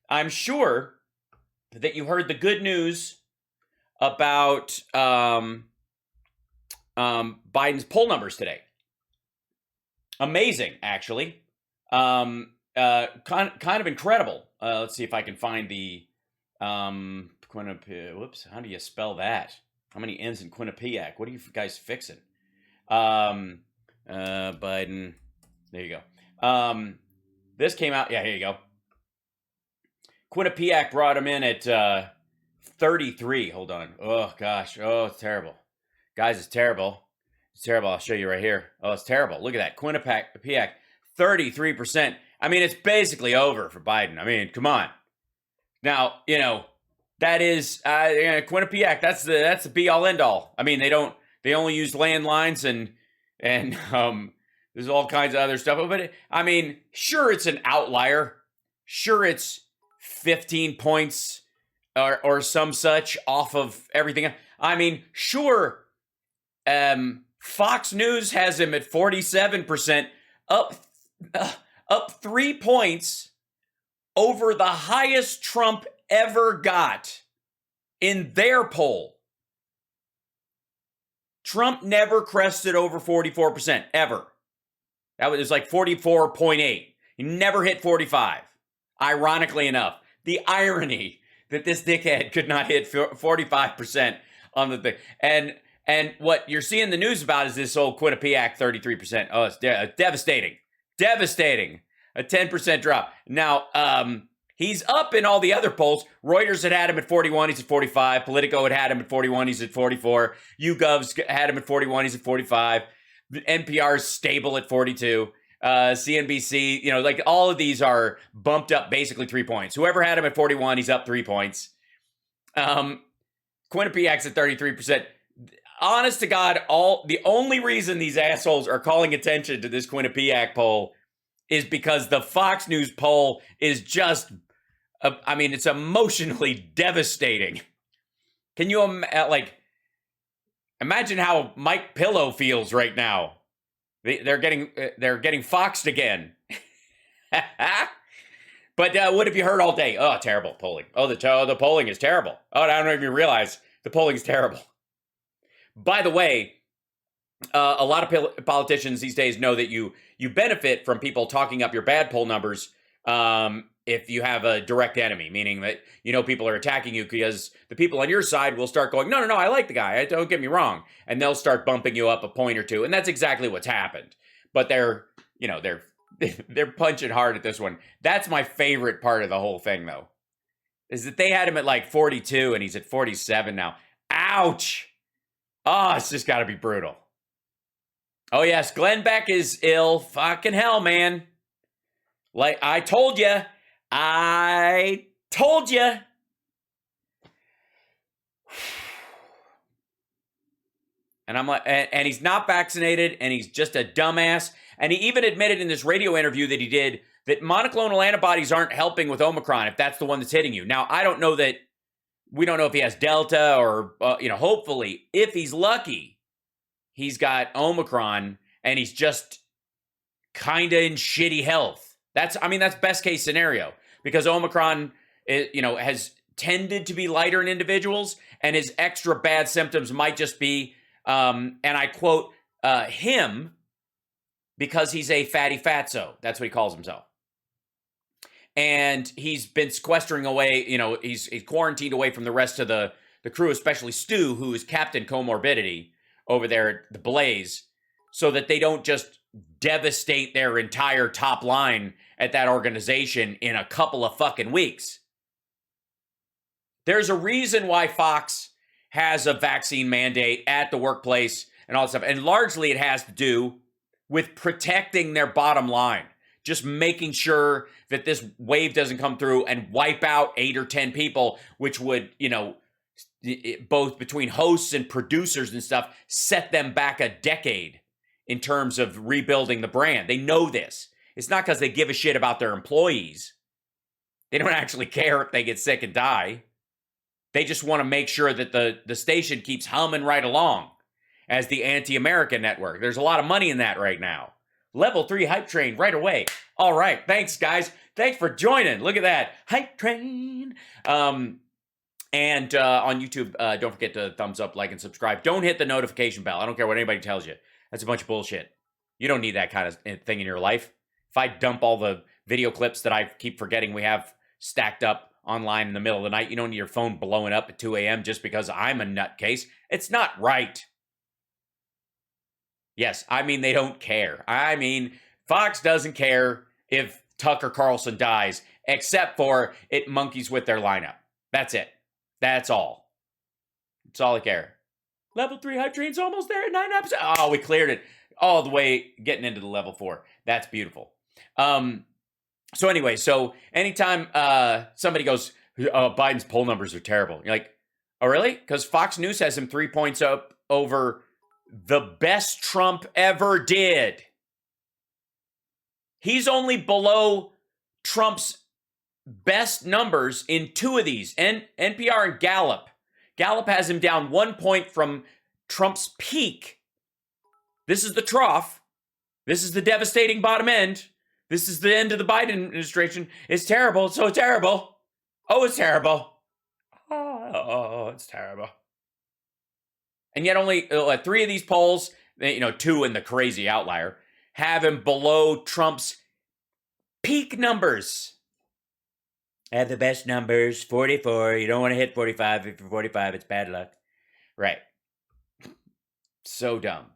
I'm sure that you heard the good news about Biden's poll numbers today. Amazing, actually. Kind of incredible. Let's see if I can find the whoops, how do you spell that? How many N's in Quinnipiac? What are you guys fixing? Biden. There you go. This came out. Yeah, here you go. Quinnipiac brought him in at 33. Hold on. Oh, gosh. Oh, it's terrible. Guys, it's terrible. It's terrible. I'll show you right here. Oh, it's terrible. Look at that. Quinnipiac, 33%. I mean, it's basically over for Biden. I mean, come on. Now, that is Quinnipiac. That's the be all end all. I mean, they only use landlines and there's all kinds of other stuff. But I mean, sure, it's an outlier. Sure, it's 15 points or some such off of everything. I mean, sure. Fox News has him at 47%, up 3 points over the highest Trump ever got in their poll. Trump never crested over 44%, ever. That was like 44.8. He never hit 45. Ironically enough, the irony that this dickhead could not hit 45% on the thing. And what you're seeing the news about is this old Quinnipiac 33%. Oh, it's devastating. Devastating. A 10% drop. Now, he's up in all the other polls. Reuters had him at 41. He's at 45. Politico had him at 41. He's at 44. YouGov's had him at 41. He's at 45. NPR's stable at 42. CNBC, like all of these are bumped up basically 3 points. Whoever had him at 41, he's up 3 points. Quinnipiac's at 33%. Honest to God, the only reason these assholes are calling attention to this Quinnipiac poll is because the Fox News poll is just, it's emotionally devastating. Can you imagine how Mike Pillow feels right now? They're getting foxed again. But what have you heard all day? Oh, terrible polling. Oh, the polling is terrible. Oh, I don't even realize the polling is terrible. By the way, a lot of politicians these days know that you benefit from people talking up your bad poll numbers if you have a direct enemy, meaning that people are attacking you because the people on your side will start going, no, I like the guy. Don't get me wrong, and they'll start bumping you up a point or two, and that's exactly what's happened. But they're punching hard at this one. That's my favorite part of the whole thing, though, is that they had him at like 42 and he's at 47 now. Ouch! Oh, it's just got to be brutal. Oh, yes, Glenn Beck is ill. Fucking hell, man. Like, I told you. And I'm like, and he's not vaccinated, and he's just a dumbass. And he even admitted in this radio interview that he did that monoclonal antibodies aren't helping with Omicron, if that's the one that's hitting you. Now, we don't know if he has Delta or, hopefully, if he's lucky, he's got Omicron and he's just kind of in shitty health. That's best case scenario, because Omicron, has tended to be lighter in individuals, and his extra bad symptoms might just be, and I quote, him, because he's a fatty fatso. That's what he calls himself. And he's been sequestering away, he's quarantined away from the rest of the crew, especially Stu, who is Captain Comorbidity over there at the Blaze, so that they don't just devastate their entire top line at that organization in a couple of fucking weeks. There's a reason why Fox has a vaccine mandate at the workplace and all that stuff. And largely it has to do with protecting their bottom line. Just making sure that this wave doesn't come through and wipe out 8 or 10 people, which would, both between hosts and producers and stuff, set them back a decade in terms of rebuilding the brand. They know this. It's not because they give a shit about their employees. They don't actually care if they get sick and die. They just want to make sure that the station keeps humming right along as the anti-American network. There's a lot of money in that right now. Level 3 hype train right away. All right. Thanks, guys. Thanks for joining. Look at that. Hype train. And on YouTube, don't forget to thumbs up, like, and subscribe. Don't hit the notification bell. I don't care what anybody tells you. That's a bunch of bullshit. You don't need that kind of thing in your life. If I dump all the video clips that I keep forgetting we have stacked up online in the middle of the night, you don't need your phone blowing up at 2 a.m. just because I'm a nutcase. It's not right. Yes, I mean, they don't care. I mean, Fox doesn't care if Tucker Carlson dies, except for it monkeys with their lineup. That's it. That's all. That's all I care. Level 3 hype train's almost there at 9 episodes. Oh, we cleared it all the way getting into the level 4. That's beautiful. So anyway, so anytime somebody goes, Biden's poll numbers are terrible. You're like, oh, really? Because Fox News has him 3 points up over the best Trump ever did. He's only below Trump's best numbers in 2 of these, NPR and Gallup. Gallup has him down 1 point from Trump's peak. This is the trough. This is the devastating bottom end. This is the end of the Biden administration. It's terrible. It's so terrible. Oh, it's terrible. Oh, it's terrible. And yet only 3 of these polls, 2 in the crazy outlier, have him below Trump's peak numbers. I have the best numbers, 44. You don't want to hit 45. If you're 45, it's bad luck. Right. So dumb.